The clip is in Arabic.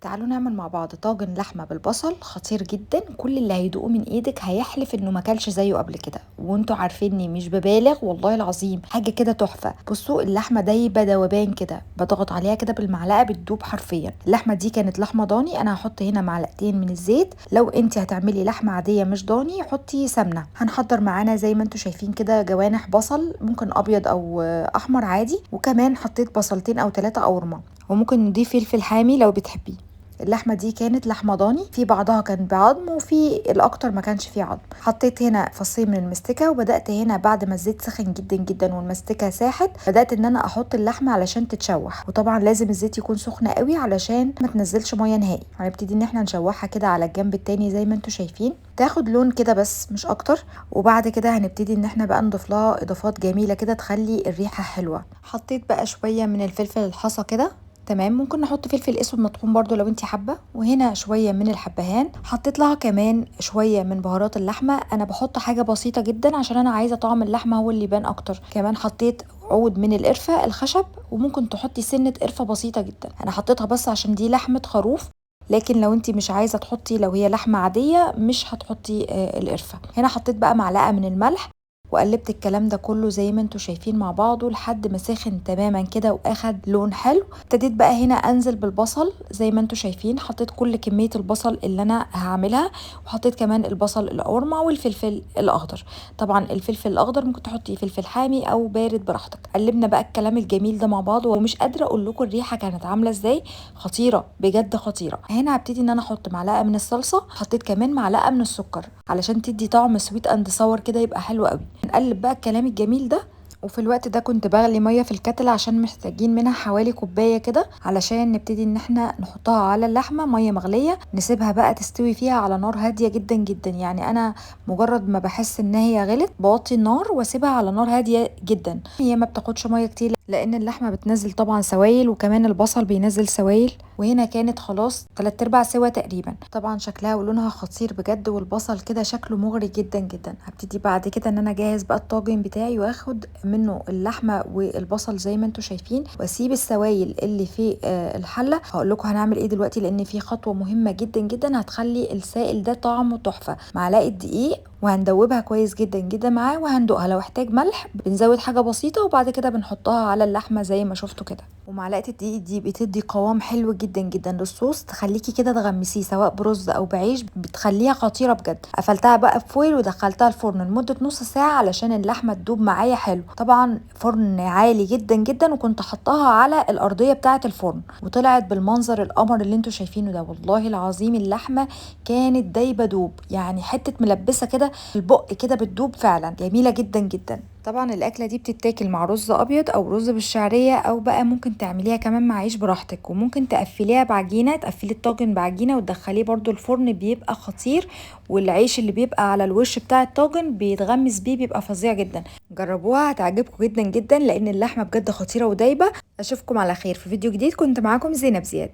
تعالوا نعمل مع بعض طاجن لحمة بالبصل خطير جدا. كل اللي هيدوقه من ايدك هيحلف انه ما كلش زيه قبل كده، وانتوا عارفيني مش ببالغ والله العظيم، حاجة كده تحفة. بصوا اللحمة دايبة دوبان كده، بضغط عليها كده بالمعلقة بتدوب حرفيا. اللحمة دي كانت لحمة ضاني، انا هحط هنا معلقتين من الزيت. لو انت هتعملي لحمة عادية مش ضاني حطي سمنة. هنحضر معانا زي ما انتوا شايفين كده جوانح بصل، ممكن ابيض او احمر عادي، وكمان حطيت بصلتين او 3 قورمة، وممكن نضيف فلفل حامي لو بتحبيه. اللحمه دي كانت لحمه ضاني، في بعضها كان بعظم وفي الاكتر ما كانش فيه عظم. حطيت هنا فصين من المستكه، وبدات هنا بعد ما الزيت سخن جدا جدا والمستكه ساحت بدات ان انا احط اللحمه علشان تتشوح. وطبعا لازم الزيت يكون سخن قوي علشان ما تنزلش ميه نهائي. هنبتدي ان احنا نشوحها كده على الجنب التاني زي ما انتوا شايفين، تاخد لون كده بس مش اكتر. وبعد كده هنبتدي ان احنا بقى نضيف لها اضافات جميله كده تخلي الريحه حلوه. حطيت بقى شويه من الفلفل الحصى كده، تمام. ممكن نحط فلفل اسود مطحون برضو لو انت حابه. وهنا شويه من الحبهان، حطيت لها كمان شويه من بهارات اللحمه. انا بحط حاجه بسيطه جدا عشان انا عايزه طعم اللحمه هو اللي يبان اكتر. كمان حطيت عود من القرفه الخشب، وممكن تحطي سنه قرفه بسيطه جدا. انا حطيتها بس عشان دي لحمه خروف، لكن لو انت مش عايزه تحطي، لو هي لحمه عاديه مش هتحطي القرفه. هنا حطيت بقى معلقه من الملح، وقلبت الكلام ده كله زي ما انتوا شايفين مع بعضه لحد ما سخن تماما كده واخد لون حلو. ابتديت بقى هنا انزل بالبصل زي ما انتوا شايفين، حطيت كل كمية البصل اللي انا هعملها، وحطيت كمان البصل القورمة والفلفل الاخضر. طبعا الفلفل الاخضر ممكن تحطي فلفل حامي او بارد براحتك. قلبنا بقى الكلام الجميل ده مع بعض، ومش قادرة اقول لكم الريحة كانت عاملة ازاي، خطيرة بجد خطيرة. هنا هبتدي ان انا احط معلقة من الصلصة، حطيت كمان معلقة من السكر علشان تدي طعم سويت اند صور كده يبقى حلو قوي. نقلب بقى الكلام الجميل ده. وفي الوقت ده كنت بغلي ميه في الكتل عشان محتاجين منها حوالي كوبايه كده، علشان نبتدي ان احنا نحطها على اللحمه. ميه مغليه نسيبها بقى تستوي فيها على نار هاديه جدا جدا. يعني انا مجرد ما بحس ان هي غلت بوطي النار واسيبها على نار هاديه جدا. هي ما بتاخدش ميه كتير لان اللحمه بتنزل طبعا سوائل، وكمان البصل بينزل سوائل. وهنا كانت خلاص 3/4 سوا تقريبا. طبعا شكلها ولونها خطير بجد، والبصل كده شكله مغري جدا جدا. هبتدي بعد كده ان انا اجهز بقى الطاجن بتاعي، واخد منه اللحمه والبصل زي ما انتوا شايفين، واسيب السوائل اللي في الحله. هقول لكم هنعمل ايه دلوقتي، لان في خطوه مهمه جدا جدا هتخلي السائل ده طعمه تحفه. معلقه دقيق وهندوبها كويس جدا جدا معاه، وهندوقها. لو احتاج ملح بنزود حاجه بسيطه، وبعد كده بنحطها على اللحمه زي ما شفتوا كده. ومعلقه الدقيق دي بتدي قوام حلو جدا جدا للصوص، تخليكي كده تغمسيه سواء برز او بعيش، بتخليها خطيره بجد. قفلتها بقى بفويل ودخلتها الفرن لمده نص ساعه علشان اللحمه تدوب معايا حلو. طبعا فرن عالي جدا جدا، وكنت حطاها على الارضيه بتاعه الفرن، وطلعت بالمنظر القمر اللي انتوا شايفينه ده. والله العظيم اللحمه كانت دايبه دوب، يعني حته ملبسه كده البق كده بتدوب فعلا، جميله جدا جدا. طبعا الاكله دي بتتاكل مع رز ابيض او رز بالشعريه، او بقى ممكن تعمليها كمان مع عيش براحتك. وممكن تقفليها بعجينه، تقفلي الطاجن بعجينه وتدخليه برضو الفرن، بيبقى خطير. والعيش اللي بيبقى على الوش بتاع الطاجن بيتغمس بيه، بيبقى فظيع جدا. جربوها هتعجبكم جدا جدا، لان اللحمه بجد خطيره ودايبه. اشوفكم على خير في فيديو جديد. كنت معاكم زينب زياد.